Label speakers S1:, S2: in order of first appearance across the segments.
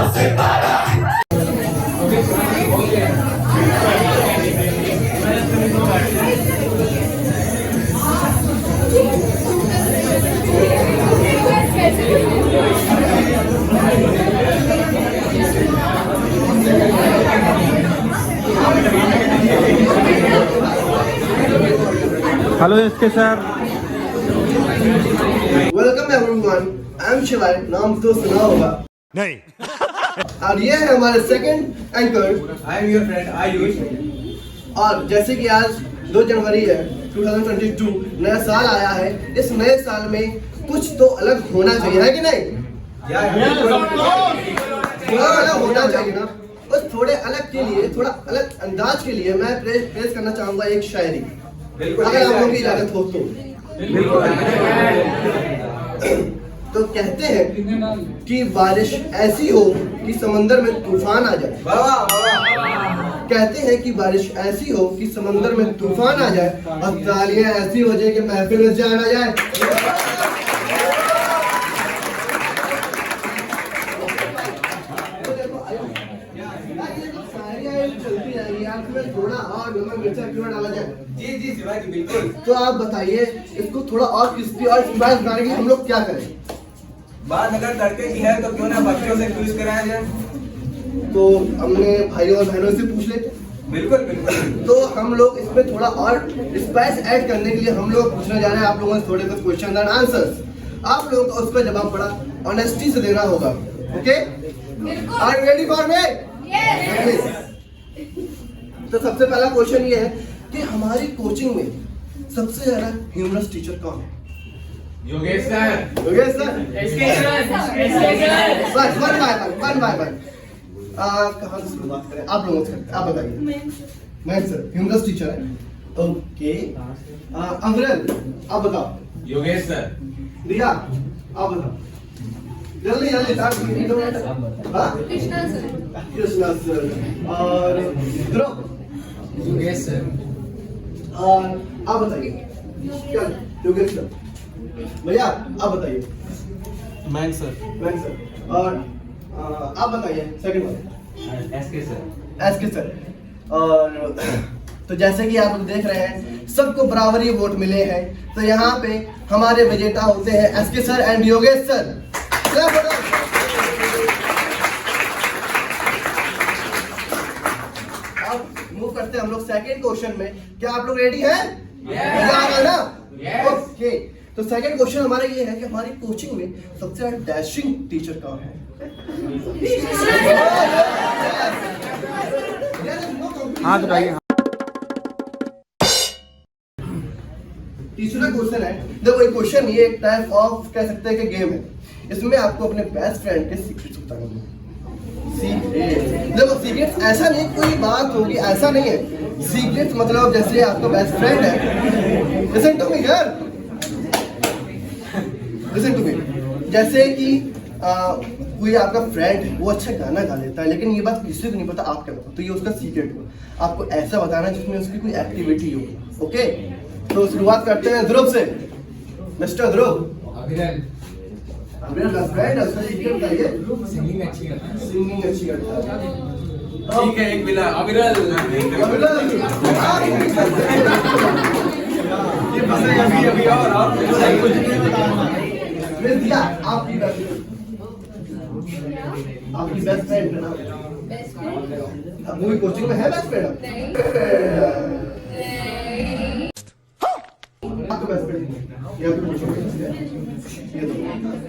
S1: Hello SK sir.
S2: Welcome everyone, I am Shivay, नाम तो सुना होगा
S3: नहीं।
S2: और ये है हमारे second anchor,
S4: I am your friend Ayush.
S2: और जैसे कि आज 2 जनवरी है 2022, नया साल आया है। इस नए साल में कुछ तो अलग होना चाहिए, है कि नहीं? थोड़ा अलग होना चाहिए ना। उस थोड़े अलग के लिए, थोड़ा अलग अंदाज के लिए मैं पेश करना चाहूंगा एक शायरी, अगर आप लोगों की इजाजत हो तो। तो कहते हैं कि बारिश ऐसी हो कि समंदर में तूफान आ जाए। कहते हैं कि बारिश ऐसी हो कि समंदर में तूफान आ जाए और तालियां ऐसी हो जाए कि महफिल में जान आ जाए। चलती रहेगी, आपमें थोड़ा और नमक मिर्चा क्यों डाला जाए?
S4: जी शिवाजी बिल्कुल।
S2: तो आप बताइए, इसको थोड़ा और क्रिस्पी और स्पाइस बनाने के लिए हम लोग क्या करें?
S4: बात अगर तड़के की है तो क्यों ना बच्चों से क्विज कराया जाए।
S2: तो हमने भाइयों और बहनों से पूछ लेते।
S4: बिल्कुल बिल्कुल।
S2: तो हम लोग इसमें थोड़ा और स्पाइस ऐड करने के लिए हम लोग पूछने जा रहे हैं आप लोगों से थोड़े कुछ क्वेश्चन एंड आंसर्स। आप लोगों को उसका जवाब बड़ा ऑनेस्टी से देना होगा। Okay, are you ready for me? Yes. तो सबसे पहला क्वेश्चन ये है कि हमारी कोचिंग में सबसे ज्यादा ह्यूमरस टीचर कौन है?
S4: Yogesh sir.
S2: Yogesh sir. One by one. कहाँ से शुरुआत करें? आप लोगों से करते हैं, आप बताइए। मैं सर ह्यूमरस टीचर है। ओके, अमरल आप बताओ।
S4: योगेश सर।
S2: रिया आप बताओ। जल्दी जल्दी
S5: कृष्णा सर।
S2: कृष्णा सर। और ध्रुव।
S4: योगेश सर।
S2: और आप बताइए। क्या? योगेश सर। भैया आप बताइए।
S1: Man sir.
S2: Man sir. और आप बताइए second one.
S4: SK sir.
S2: SK sir. और तो जैसे कि आप लोग देख रहे हैं सबको बराबरी वोट मिले हैं, तो यहाँ पे हमारे विजेता होते हैं SK sir and Yogesh sir. अब मूव करते हैं हम लोग सेकंड क्वेश्चन में। क्या आप लोग रेडी हैं? ओके, तो सेकंड क्वेश्चन हमारा ये है कि हमारी कोचिंग में सबसे ज्यादा डैशिंग टीचर कौन है?
S1: हाथ उठाइए।
S2: तीसरा क्वेश्चन है, देखो ये क्वेश्चन ये एक टाइप ऑफ कह सकते हैं कि गेम है। इसमें आपको अपने बेस्ट फ्रेंड के सीक्रेट्स बताने होंगे। सीक्रेट, देखो सीक्रेट्स ऐसा नहीं कोई बात होगी, ऐसा नहीं है। सीक्रेट्स मतलब जैसे आपका बेस्ट फ्रेंड है, लिसन टू मी यार, लिसन टू मी। जैसे कि कोई आपका फ्रेंड है, वो अच्छा गाना गा लेता है, लेकिन ये बात किसी को नहीं पता, आप क्या बताओ, तो ये उसका सीक्रेट हो। आपको ऐसा बताना जिसमें उसकी कोई एक्टिविटी हो। ओके, तो शुरुआत करते हैं ध्रुव से। मिस्टर ध्रुव। अभिनव का फ्रेंड है, उसका सीक्रेट बताइए।
S4: सिंगिंग अच्छी करता है।
S2: सिंगिंग अच्छी करता है।
S4: ठीक है, एक मिला अविरल। ये फंसेगा अभी और
S2: मिस दिया आपकी बेस्ट फ्रेंड है ना? अब मूवी कोचिंग में है बेस्ट फ्रेंड? आपका बेस्ट फ्रेंड या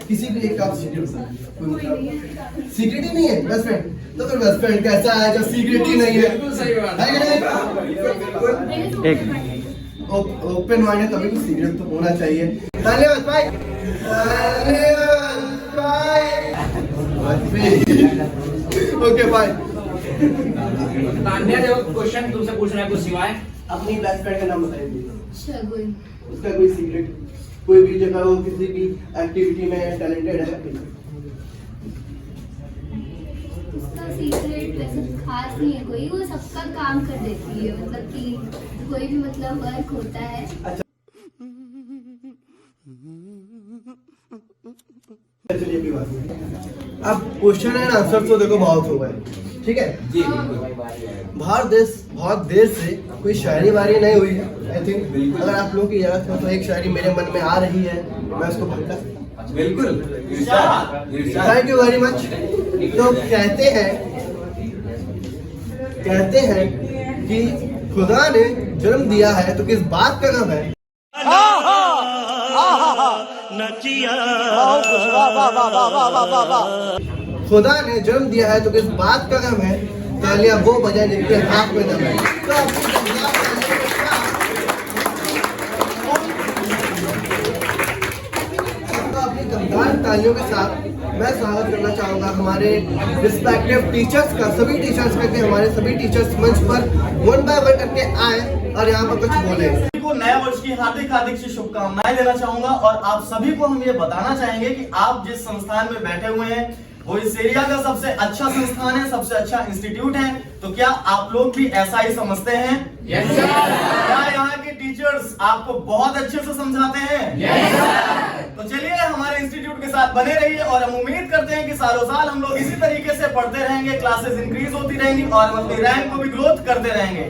S2: किसी भी एक आप सीक्रेट सीक्रेट ही नहीं है बेस्ट फ्रेंड, तो फिर बेस्ट फ्रेंड कैसा है जो सीक्रेट ही नहीं है? एक ओपन माइंड है तभी तो सीक्रेट तो होना चाहिए। धन्यवाद भाई, धन्यवाद भाई। Okay bye.
S6: तान्या देखो क्वेश्चन तुमसे पूछ रहा है कुछ सिवाय
S2: अपनी बेस्ट फ्रेंड का नाम बताइए।
S5: शगुन।
S2: उसका कोई सीक्रेट, कोई भी जगह हो, किसी भी एक्टिविटी में टैलेंटेड है?
S5: उसका सीक्रेट वैसे खास नहीं है कोई, वो सबका काम कर देती है, मतलब कि कोई भी मतलब वर्क होता है।
S2: अच्छा चलिए, अब क्वेश्चन एंड आंसर तो देखो बहुत हो गए, ठीक है
S4: जी
S2: बहुत देर से कोई शायरी वारी नहीं हुई है। आई थिंक अगर आप लोगों की इजाजत हो तो एक शायरी मेरे मन में आ रही है, मैं उसको पढ़ता।
S4: बिल्कुल।
S2: Thank you very much. तो कहते हैं कि खुदा ने जन्म दिया है तो किस बात का गम है। खुदा ने जन्म दिया है तो किस बात का गम है, तालियां वो बजाए जिनके हाथ में दम है। तो अपनी दमदार तालियों के साथ मैं स्वागत करना चाहूंगा हमारे रिस्पेक्टिव टीचर्स का, सभी टीचर्स का, कि हमारे सभी टीचर्स मंच पर 1 बाय 1 करके आए और यहाँ पर कुछ बोले।
S3: को नए वर्ष की हार्दिक हार्दिक सी शुभकामनाएं देना चाहूंगा और आप सभी को हम ये बताना चाहेंगे कि आप जिस संस्थान में बैठे हुए हैं वो इस एरिया का सबसे अच्छा संस्थान है, सबसे अच्छा इंस्टीट्यूट है। तो क्या आप लोग भी ऐसा ही समझते हैं?
S6: Yes, sir.
S3: क्या यहाँ के टीचर्स आपको बहुत अच्छे से समझाते हैं?
S6: Yes, sir.
S3: तो चलिए हमारे इंस्टीट्यूट के साथ बने रहिए और हम उम्मीद करते हैं कि सालों साल हम लोग इसी तरीके से पढ़ते रहेंगे, क्लासेस इंक्रीज होती रहेंगी और हम अपनी रैंक को भी ग्रोथ करते रहेंगे।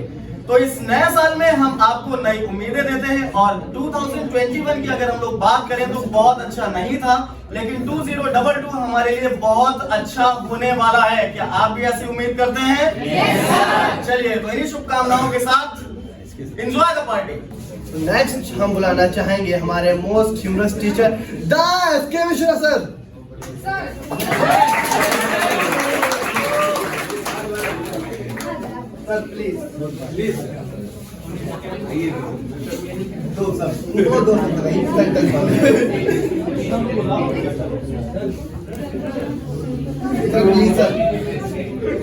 S3: तो इस नए साल में हम आपको नई उम्मीदें देते हैं और 2021 की अगर हम लोग बात करें तो बहुत अच्छा नहीं था, लेकिन 2022 हमारे लिए बहुत अच्छा होने वाला है। क्या आप भी ऐसी उम्मीद करते हैं? yes, चलिए तो इन्हीं शुभकामनाओं के साथ एंजॉय द पार्टी।
S2: नेक्स्ट हम बुलाना चाहेंगे हमारे most humerus teacher Das K Mishra sir. Sir please दो sir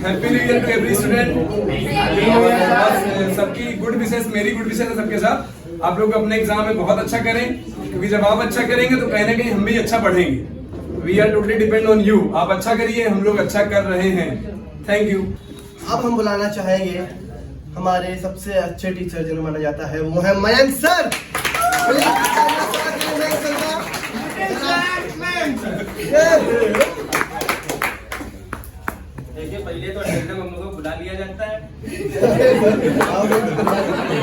S7: happy new year to every student. सबकी गुड विशेस, मेरी गुड विशेस है सबके साथ। आप लोग अपने एग्जाम में बहुत अच्छा करें, क्योंकि जब आप अच्छा करेंगे तो कहीं ना कहीं हम भी अच्छा पढ़ेंगे। We are totally depend on you. आप अच्छा करिए, हम लोग अच्छा कर रहे हैं। Thank you.
S2: अब हम बुलाना चाहेंगे हमारे सबसे अच्छे टीचर जिन्हें माना जाता है, वो है मयंक सर।
S6: देखिए पहले तो अटेंडेंस हम लोगों को बुला लिया जाता है,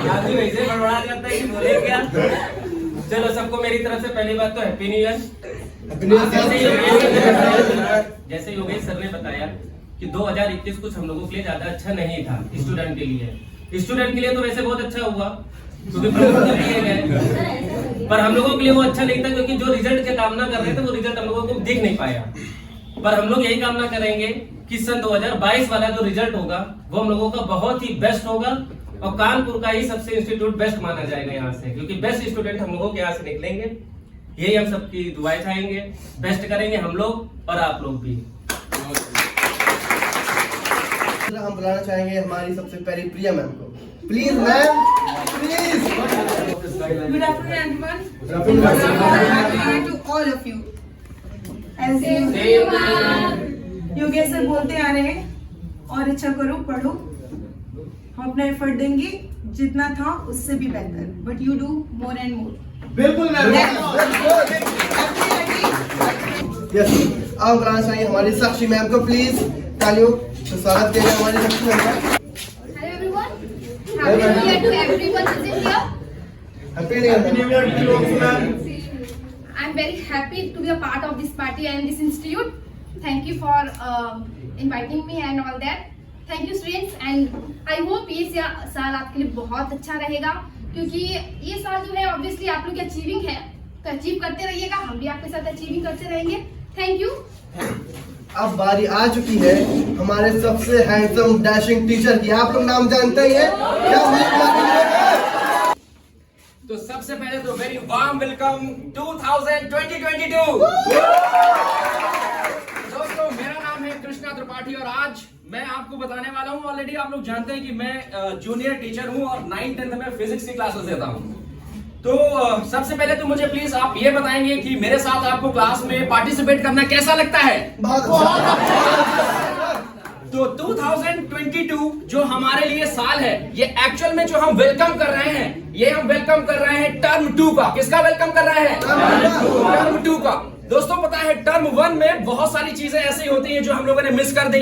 S6: आदमी वैसे बड़बड़ा जाता है कि बोले क्या। चलो सबको मेरी तरफ से पहली बात तो हैप्पी न्यू ईयर। जैसे योगेश सर ने बताया कि 2021 कुछ हम लोगों के लिए ज्यादा अच्छा नहीं था स्टूडेंट के लिए। स्टूडेंट के लिए तो वैसे बहुत अच्छा हुआ क्योंकि प्रमोशन दिए गए, पर हम लोगों के लिए वो अच्छा नहीं था क्योंकि जो रिजल्ट की कामना कर रहे थे वो रिजल्ट हम लोगों को दिख नहीं पाया। पर हम लोग यही कामना करेंगे कि सन 2022 वाला जो रिजल्ट होगा वो हम लोगों का बहुत ही बेस्ट होगा और कानपुर का ही सबसे इंस्टीट्यूट बेस्ट माना जाएगा यहाँ से, क्योंकि बेस्ट स्टूडेंट हम लोगों के यहाँ से निकलेंगे। यही हम सबकी दुआएं चाहेंगे, बेस्ट करेंगे हम लोग और आप लोग भी।
S2: हम बुलाना चाहेंगे हमारी सबसे प्यारी प्रिया मैम को। Please ma'am, please.
S8: Good afternoon, everyone. Good afternoon to all of you. As Yogesh sir बोलते आ रहे हैं और अच्छा करो, पढ़ो। हम अपना एफर्ट देंगे जितना था उससे भी बेहतर, but you do more and more.
S3: बिल्कुल मैम।
S2: यस, अब बुलाना चाहिए हमारी साक्षी मैम को। प्लीज तालियों से स्वागत किया हमारी साक्षी मैम का।
S5: Hello everyone. Happy New Year to everyone who is here.
S2: Happy new year to you ma'am.
S5: I'm very happy to be a part of this party and this institute. Thank you for inviting me and all that. Thank you students and I hope ये साल आपके लिए बहुत अच्छा रहेगा, क्योंकि ये साल जो है obviously आप लोग की अचीविंग है, तो अचीव करते रहिएगा, हम भी आपके साथ अचीविंग करते रहेंगे। Thank you.
S2: अब बारी आ चुकी है हमारे सबसे हैंडसम डैशिंग टीचर की। आप लोग नाम जानते ही हैं,
S6: तो सबसे पहले तो वेरी वार्म वेलकम 2022। दोस्तों मेरा नाम है कृष्णा त्रिपाठी और आज मैं आपको बताने वाला हूँ, ऑलरेडी आप लोग जानते हैं कि मैं जूनियर टीचर हूँ और 9th-10th में फिजिक्स की क्लासेस देता हूँ। तो सबसे पहले तो मुझे प्लीज आप ये बताएंगे कि मेरे साथ आपको क्लास में पार्टिसिपेट करना कैसा लगता है? तो 2022 जो हमारे लिए साल है, ये एक्चुअल में जो हम वेलकम कर रहे हैं, ये हम वेलकम कर रहे हैं टर्म 2 का। किसका वेलकम कर रहे हैं? टर्म 2 का।
S9: दोस्तों पता है टर्म 1 में बहुत सारी चीजें ऐसी होती हैं जो हम लोगों ने मिस कर दी,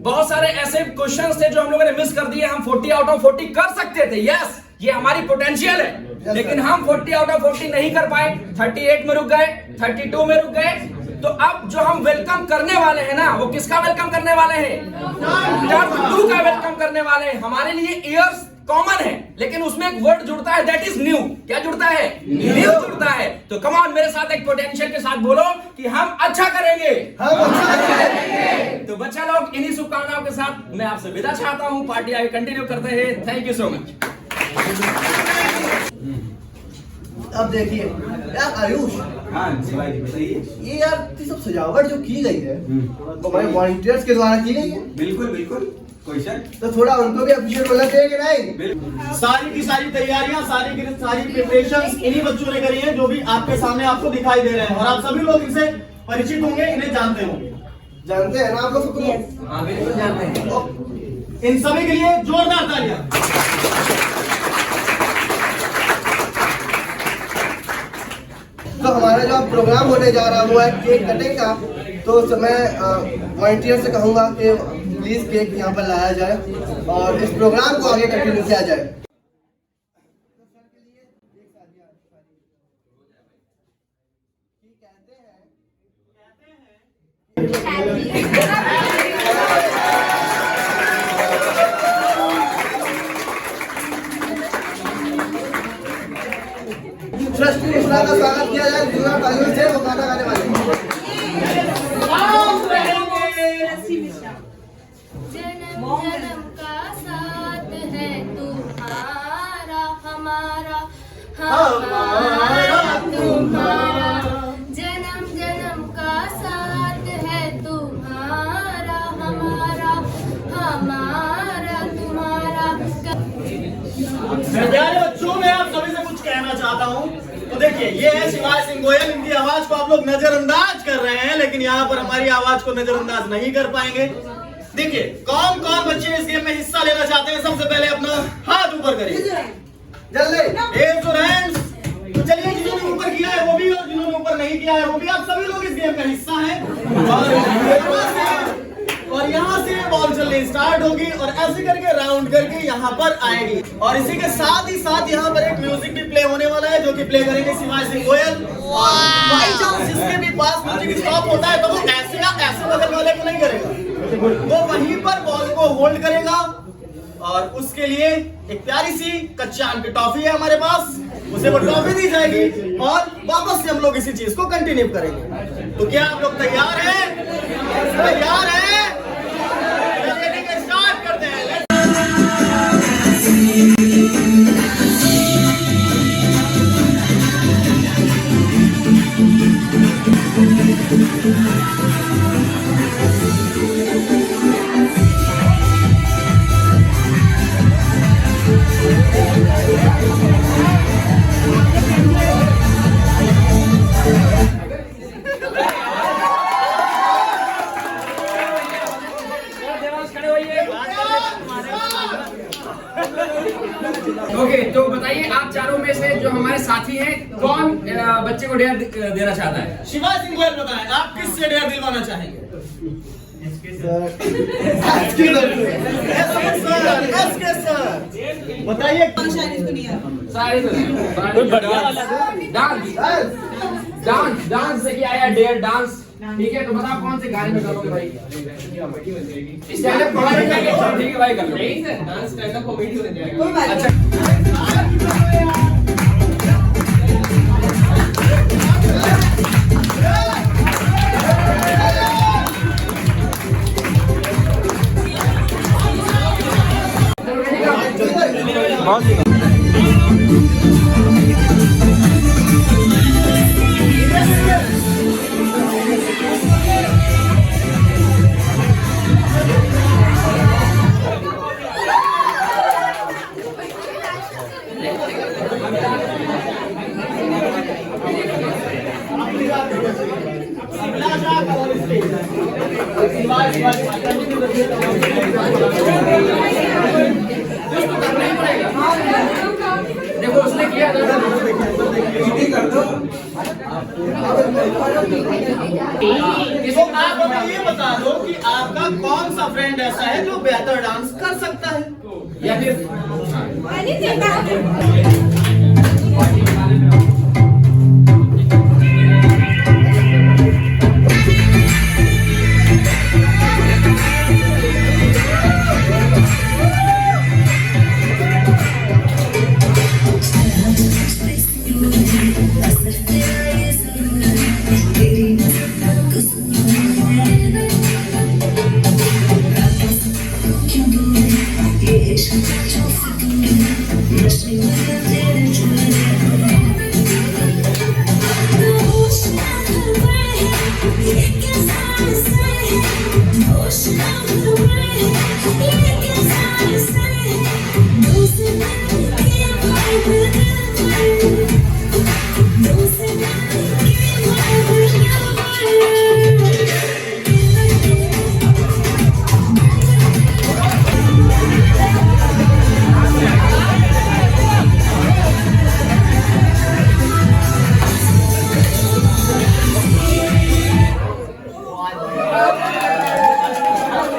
S9: बहुत सारे ऐसे क्वेश्चंस थे जो हम लोगों ने मिस कर दिए। हम 40 आउट ऑफ 40 कर सकते थे, यस ये हमारी पोटेंशियल है, लेकिन हम 40 आउट ऑफ 40 नहीं कर पाए, 38 में रुक गए, 32 में रुक गए। तो अब जो हम वेलकम करने वाले हैं ना, वो किसका वेलकम करने वाले हैं? टर्म 2 का वेलकम करने वाले हैं। हमारे लिए ईयर्स कॉमन है, लेकिन उसमें एक वर्ड जुड़ता है, दैट इज न्यू। क्या जुड़ता है? न्यू जुड़ता है। तो कम ऑन मेरे साथ एक पोटेंशियल के साथ बोलो कि हम अच्छा करेंगे,
S2: हम अच्छा करेंगे।
S9: तो बच्चा लोग इन्हीं शुभकामनाओं के साथ मैं आपसे विदा चाहता हूं। पार्टी आगे कंटिन्यू करते हैं। Thank you so much.
S2: अब देखिए यार आयुष,
S4: हाँ शिवाजी बताइए।
S2: ये यार ये सब सजावट जो की गई है वो हमारे वॉलंटियर्स के द्वारा की गई है।
S4: बिल्कुल बिल्कुल, कोई शक।
S2: तो थोड़ा उनको भी अप्रिशिएट होना चाहिए कि नहीं?
S3: सारी की सारी तैयारियां, सारी की सारी प्रिपरेशंस इन्हीं बच्चों ने करी हैं जो भी आपके सामने आपको दिखाई दे रहे हैं, और आप सभी लोग इनसे परिचित होंगे, इन्हें जानते होंगे।
S2: जानते हैं ना आप लोग सबको?
S4: हाँ बिल्कुल जानते हैं।
S3: इन सभी के लिए जोरदार तालियां।
S2: तो हमारा जो प्रोग्राम होने जा रहा है वो है केक कटिंग का। तो मैं वॉलंटियर से कहूंगा कि प्लीज केक यहाँ पर लाया जाए और इस प्रोग्राम को आगे कंटिन्यू किया जाए। सृष्टि मिश्रा का स्वागत किया जाए जोरदार तालियों से। वो गाना गाने वाले
S5: जन्म जन्म का साथ है तुम्हारा हमारा, हमारा तुम्हारा। जन्म जन्म का साथ है तुम्हारा हमारा, हमारा तुम्हारा।
S3: प्यारे बच्चों, मैं आप सभी से कुछ कहना चाहता हूँ। तो देखिए, ये है शिवाजी सिंह गोयल। इनकी आवाज को आप लोग नजरअंदाज कर रहे हैं, लेकिन यहाँ पर हमारी आवाज को नजरअंदाज नहीं कर पाएंगे। देखिए, कौन कौन बच्चे इस गेम में हिस्सा लेना चाहते हैं? सबसे पहले अपना हाथ ऊपर करिए
S2: जल्दी।
S3: Raise your hands। तो चलिए, जिन्होंने ऊपर किया है वो भी, और जिन्होंने ऊपर नहीं किया है वो भी, आप सभी लोग इस गेम का हिस्सा हैं। और यहाँ से बॉल चलनी स्टार्ट होगी और ऐसे करके राउंड करके यहाँ पर आएगी। और इसी के साथ ही साथ यहाँ पर एक म्यूजिक भी प्ले होने वाला है, जो कि प्ले करेंगे शिवाजी सिंह गोयल। बाई चांस जिसके भी पास म्यूजिक स्टॉप होता है तो वो ऐसे या ऐसे बगल वाले को नहीं करेगा, वो वहीं पर बॉल को होल्ड करेगा। और उसके लिए एक प्यारी सी कच्चा आम की टॉफी है हमारे पास, उसे वो टॉफी दी जाएगी और वापस से हम लोग इसी चीज को कंटिन्यू करेंगे। तो क्या आप लोग तैयार हैं? तैयार हैं? स्टार्ट करते हैं।
S9: ओके, तो बताइए आप चारों में से जो हमारे साथी हैं, कौन बच्चे को डेयर देना चाहता है?
S3: शिवाजी सिंह गोयल बताएं, आप किससे डेयर दिलवाना चाहेंगे? बताइए।
S9: डांस डांस से किया है डेयर डांस, ठीक है? तो बताओ कौन से गाने में करोगे भाई? स्टैंड अप कॉमेडी का, ठीक है भाई, कर लो। डांस स्टैंड अप कॉमेडी हो जाएगा। अच्छा,
S1: बहुत
S9: देखो तो उसने किया था।
S4: मीटिंग कर दो।
S3: तो आप हमें ये बता दो कि आपका कौन सा फ्रेंड ऐसा है जो बेहतर डांस कर सकता है,
S9: या फिर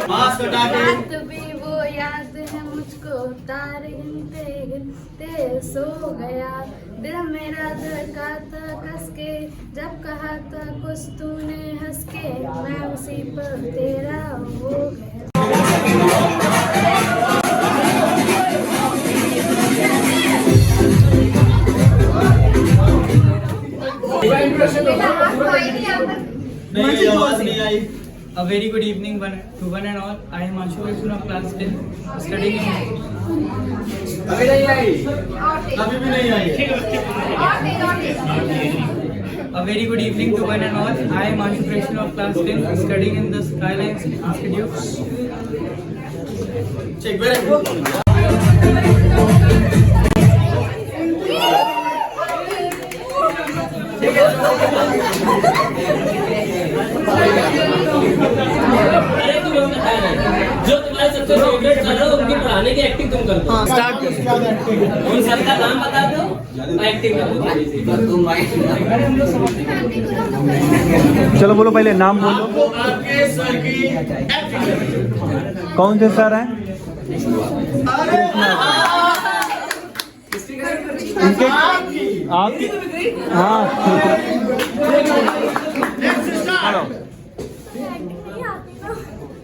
S3: मास्क हटा के
S5: रात भी वो याद है मुझको, तारे गिनते गिनते सो गया, दिल मेरा धड़का था कस के, जब कहा था कुछ तूने हंस के, मैं उसी पर तेरा हो गया।
S3: नहीं, आवाज नहीं आई।
S10: A very good evening to one and all. I am Anshu Vaishnu of class 10, studying
S3: अभी नहीं आई, अभी भी नहीं आई।
S10: A very good evening to one and all. I am Anshu Vaishnu of class 10, studying in the Skylines Institute.
S3: Check, very good।
S6: अरे तुम हमें बता रहे जो तुम्हारे सबसे फेवरेट सर है उनकी पढ़ाने की एक्टिंग तुम करते हो। स्टार्ट करो। उन सर का नाम बता दो, एक्टिंग करो।
S1: चलो बोलो, पहले नाम बोलो।
S3: आपको आपके सर की एक्टिंग।
S1: कौन से सर हैं?
S3: अरे
S1: इनके आपकी? हाँ हेलो,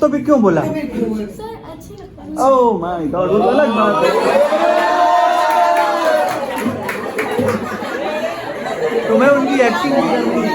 S1: तो भी क्यों बोला? ओह माय गॉड, वो अलग बात है। तुम्हें उनकी एक्टिंग भी करनी है।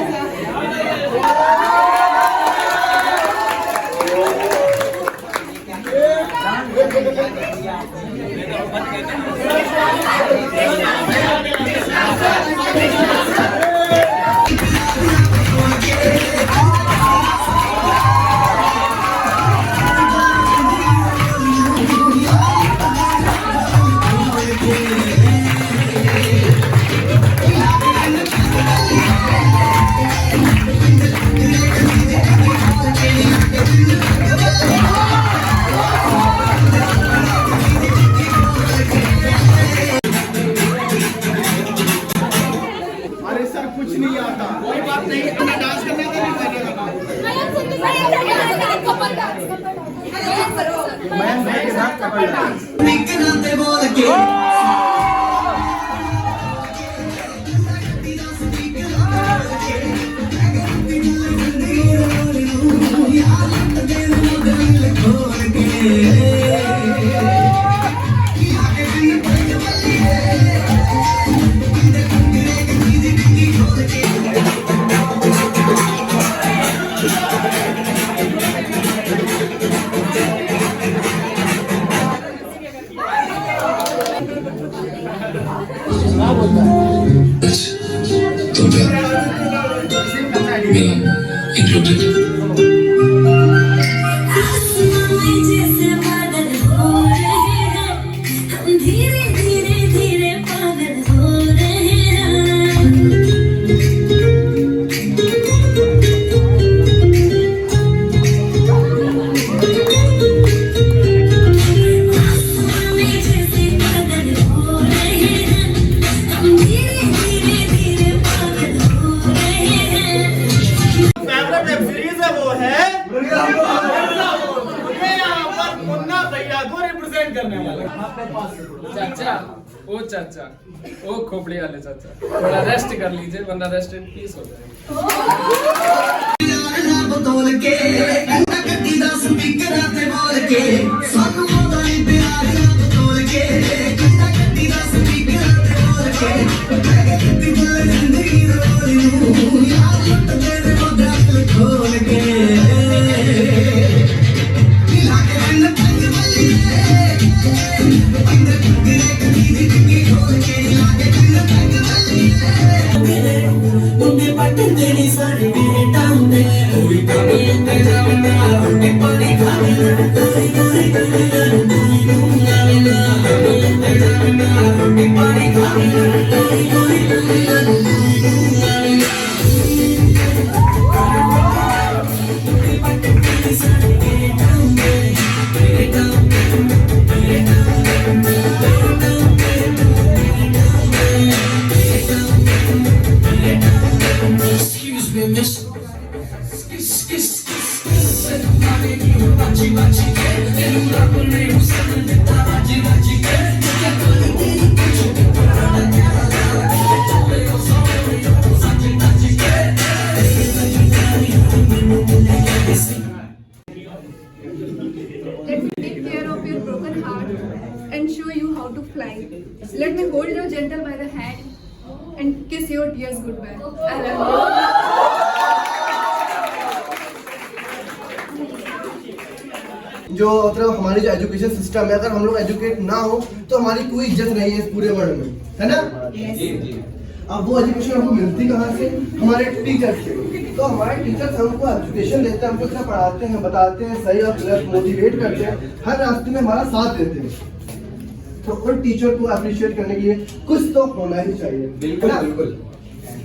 S3: डिपेंड करने वाला।
S9: चाचा, ओ चाचा, ओ खोपड़ी वाले चाचा, थोड़ा रेस्ट कर लीजिए वरना रेस्ट इन पीस हो जाएगा।
S5: Let me take care of your broken heart and show you how to fly. Let me hold you gentle by the hand and kiss your tears goodbye. I love you.
S2: जो मतलब हमारी जो education system है, अगर हम लोग educate ना हो तो हमारी कोई इज्जत नहीं है इस पूरे वर्ल्ड में, है ना? अब वो एजुकेशन हमको मिलती कहाँ से? हमारे टीचर से। तो हमारे टीचर्स हमको एजुकेशन देते हैं, हमको इतना पढ़ाते हैं, बताते हैं, सही और गलत मोटिवेट करते हैं, हर रास्ते में हमारा साथ देते हैं। तो उन टीचर को अप्रिशिएट करने के लिए कुछ तो होना ही चाहिए।
S7: बिल्कुल बिल्कुल।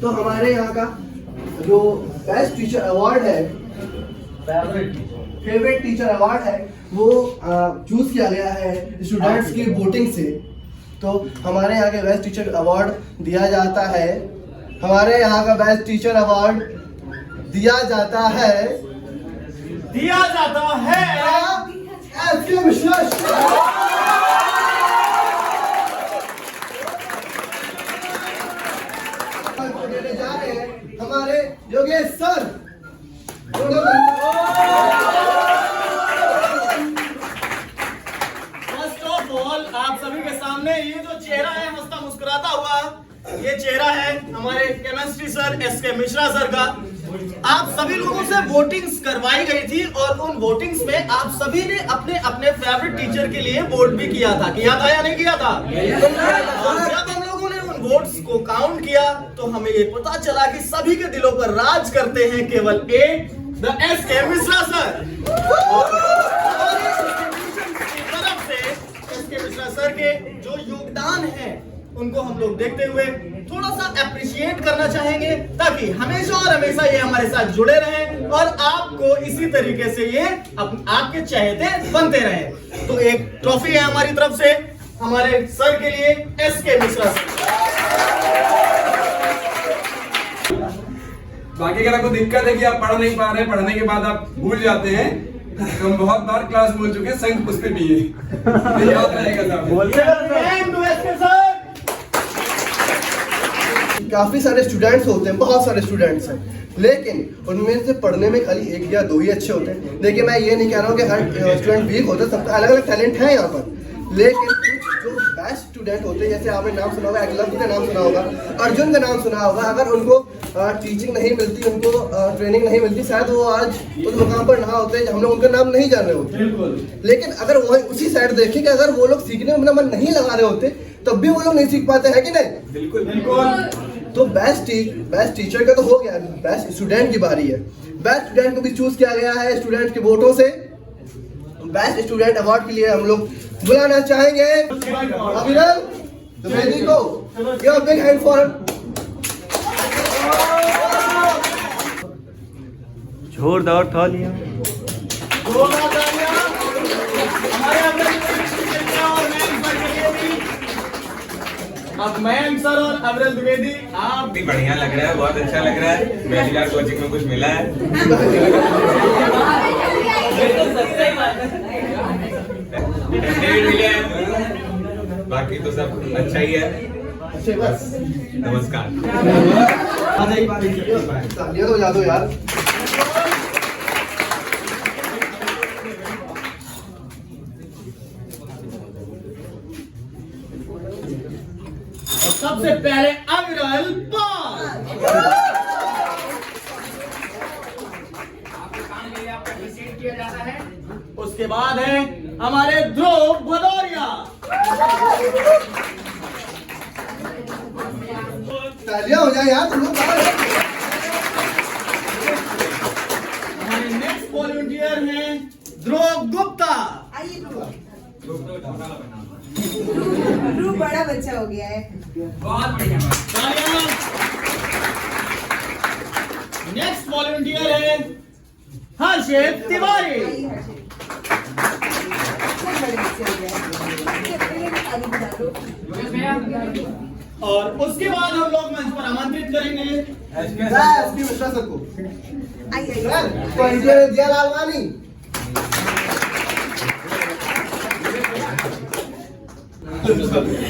S2: तो हमारे यहाँ का जो बेस्ट टीचर अवार्ड है, फेवरेट टीचर अवार्ड है, वो चूज किया गया है स्टूडेंट्स की वोटिंग से। तो हमारे यहाँ के बेस्ट टीचर अवार्ड दिया जाता है, हमारे यहाँ का बेस्ट टीचर अवार्ड दिया जाता है एस.के. मिश्रा। देने जा रहे हैं हमारे Yogesh sir.
S3: First of all आप सभी के सामने ये जो चेहरा है हंसता मुस्कुराता हुआ, ये चेहरा है हमारे chemistry sir SK. Mishra sir का। आप सभी लोगों से वोटिंग्स करवाई गई थी और उन वोटिंग्स में आप सभी ने अपने अपने फेवरेट टीचर के लिए वोट भी किया था या नहीं किया था? जब हम लोगों ने उन वोट्स को काउंट किया तो हमें ये पता चला कि सभी के दिलों पर राज करते हैं केवल एक, द एस.के. मिश्रा सर। तरफ से एस.के. मिश्रा सर के जो योगदान है उनको हम लोग देखते हुए थोड़ा सा अप्रिशिएट करना चाहेंगे, ताकि हमेशा और हमेशा ये हमारे साथ जुड़े रहें और आपको इसी तरीके से ये आपके चहेते बनते रहें। तो एक ट्रॉफी है हमारी तरफ से हमारे सर के लिए, एस.के. मिश्रा सर।
S7: बाकी अगर आपको दिक्कत है कि आप पढ़ नहीं पा रहे, पढ़ने के बाद आप भूल जाते हैं, तो हम बहुत बार क्लास बोल चुके हैं, संग पुष्पे पिए, याद रहेगा साहब।
S2: काफी सारे स्टूडेंट्स होते हैं, बहुत सारे स्टूडेंट्स हैं, लेकिन उनमें से पढ़ने में खाली एक या दो ही अच्छे होते हैं। देखिए मैं ये नहीं कह रहा हूँ कि हर स्टूडेंट वीक होता है, सबका अलग अलग टैलेंट है यहाँ पर, लेकिन कुछ जो बेस्ट स्टूडेंट होते हैं, जैसे आपने नाम सुना होगा, एकलव्य का नाम सुना होगा, अर्जुन का नाम सुना होगा, अगर उनको टीचिंग नहीं मिलती, उनको ट्रेनिंग नहीं मिलती, शायद वो आज उस मुकाम पर ना होते, हम लोग उनका नाम नहीं जान रहे होते। लेकिन अगर वो उसी साइड देखें कि अगर वो लोग सीखने में अपना मन नहीं लगा रहे होते तब भी वो लोग नहीं सीख पाते हैं कि नहीं?
S7: बिल्कुल बिल्कुल।
S2: तो बेस्ट टीचर का तो हो गया, बेस्ट स्टूडेंट की बारी है। बेस्ट स्टूडेंट को भी चूज किया गया है स्टूडेंट के वोटों से। बेस्ट स्टूडेंट अवार्ड के लिए हम लोग बुलाना चाहेंगे अविरल द्विवेदी को। Give a big hand for
S1: जोरदार तालियां।
S3: अब मैम सर और अविरल द्विवेदी आप
S4: भी बढ़िया लग रहा है, बहुत अच्छा लग रहा है। बेचलर कोचिंग में कुछ मिला है? डेविड विलियम बाकी तो सब अच्छा ही है।
S2: अच्छे बस
S4: नमस्कार।
S2: तालियां तो बजा दो यार।
S3: और सबसे पहले अविरल पाल। उसके बाद है हमारे ध्रुव भदौरिया।
S2: तालियां हो जाए यार तुम लोग।
S3: हमारे नेक्स्ट वॉलंटियर हैं ध्रुव गुप्ता।
S8: ध्रुव बड़ा बच्चा हो गया है।
S3: नेक्स्ट वॉलंटियर है हर्षित तिवारी। और उसके बाद हम लोग मंच पर आमंत्रित करेंगे
S2: एसपी मिश्रा सर को। सर दिया लालवानी।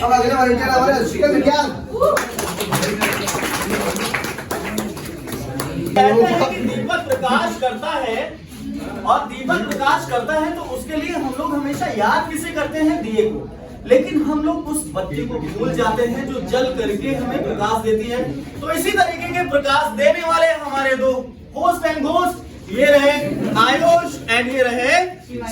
S2: अब अगले वॉलंटियर हमारे अशिका विज्ञान।
S3: कहते हैं कि दीपक प्रकाश करता है और दीपक प्रकाश करता है तो उसके लिए हम लोग हमेशा याद किसे करते हैं? दिए को। लेकिन हम लोग उस बत्ती को भूल जाते हैं जो जल करके हमें प्रकाश देती है। तो इसी तरीके के प्रकाश देने वाले हमारे दो होस्ट एंड घोस्ट, ये रहे आयुष एंड ये रहे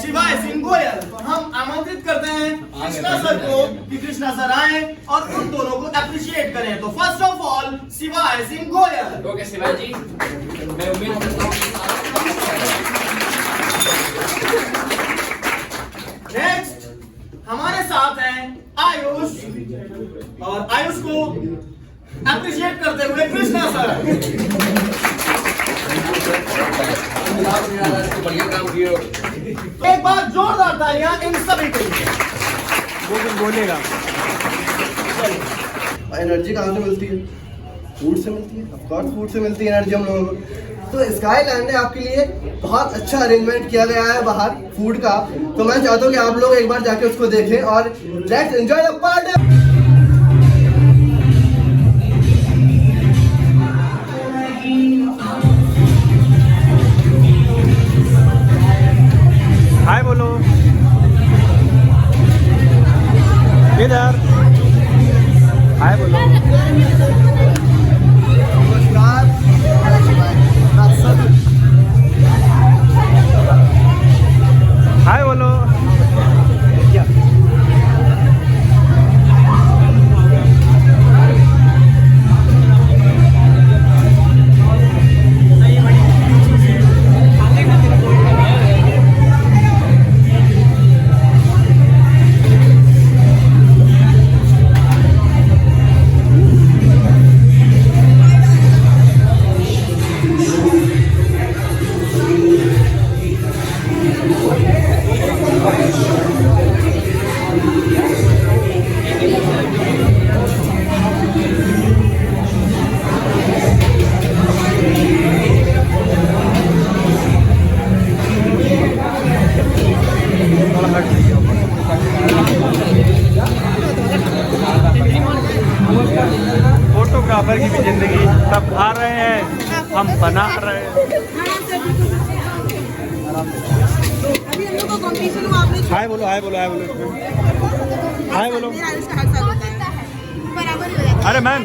S3: शिवाय सिंह गोयल। तो हम आमंत्रित करते हैं कृष्णा सर को कि कृष्णा सर आए और उन दोनों को अप्रिशिएट करें। तो फर्स्ट ऑफ ऑल शिवाय सिंह गोयल।
S9: ओके शिवाय जी, मैं उम्मीद करता हूँ।
S3: नेक्स्ट हमारे साथ हैं आयुष और आयुष को अप्रिशिएट करते हुए कृष्णा सर।
S4: बढ़िया काम किया।
S3: एक बार जोरदार तालियां इन सभी के लिए।
S1: वो कुछ बोलेगा।
S2: एनर्जी कहाँ से मिलती है? फूड से मिलती है। ऑफ कोर्स फूड से मिलती है एनर्जी हम लोगों को। तो स्काईलैंड ने आपके लिए बहुत अच्छा अरेंजमेंट किया गया है बाहर फूड का। तो मैं चाहता हूँ कि आप लोग एक बार जाके उसको देखें और लेट्स एंजॉय द पार्टी।
S1: हाय बोलो इधर। हाय बोलो।
S2: नमस्कार।
S1: हाय बोलो। फोटोग्राफर की भी जिंदगी सब खा रहे हैं, हम बना रहे हैं। हाय बोलो, हाय बोलो, हाय बोलो, हाय बोलो। अरे मैम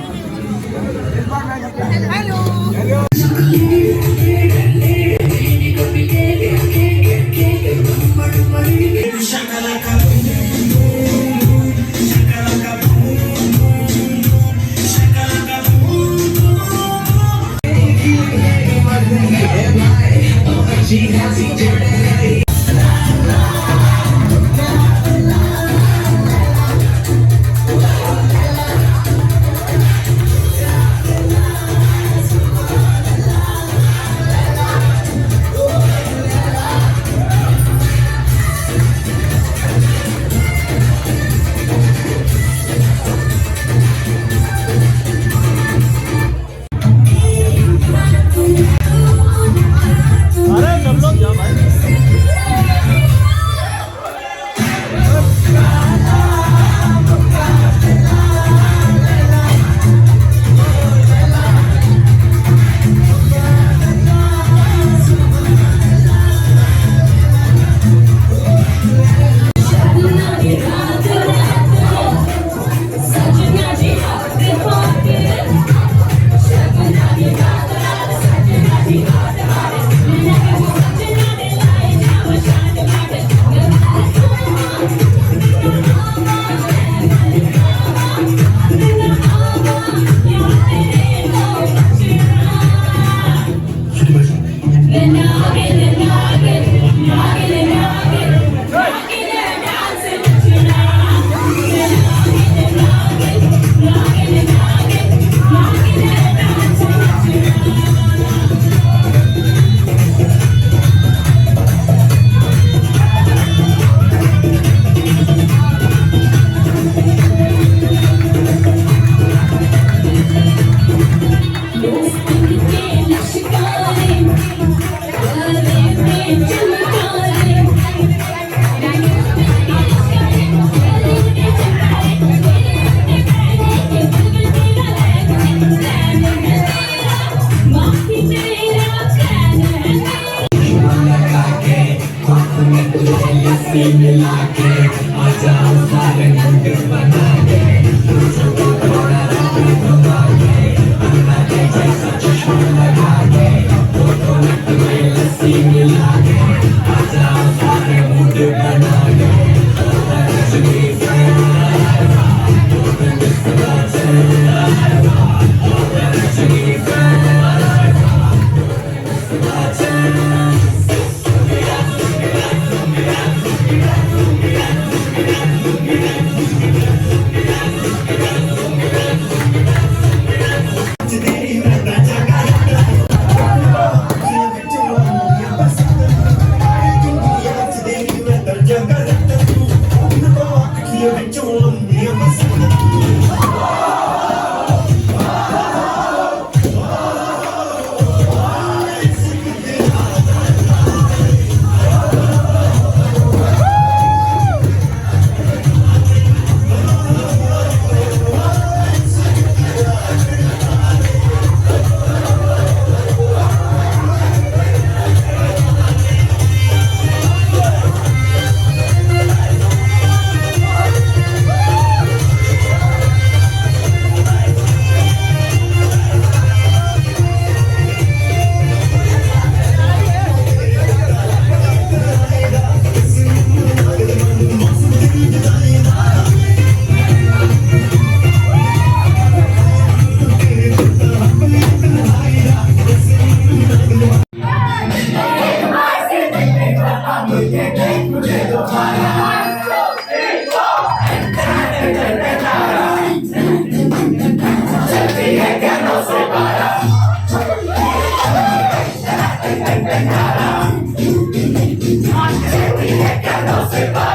S11: no se va.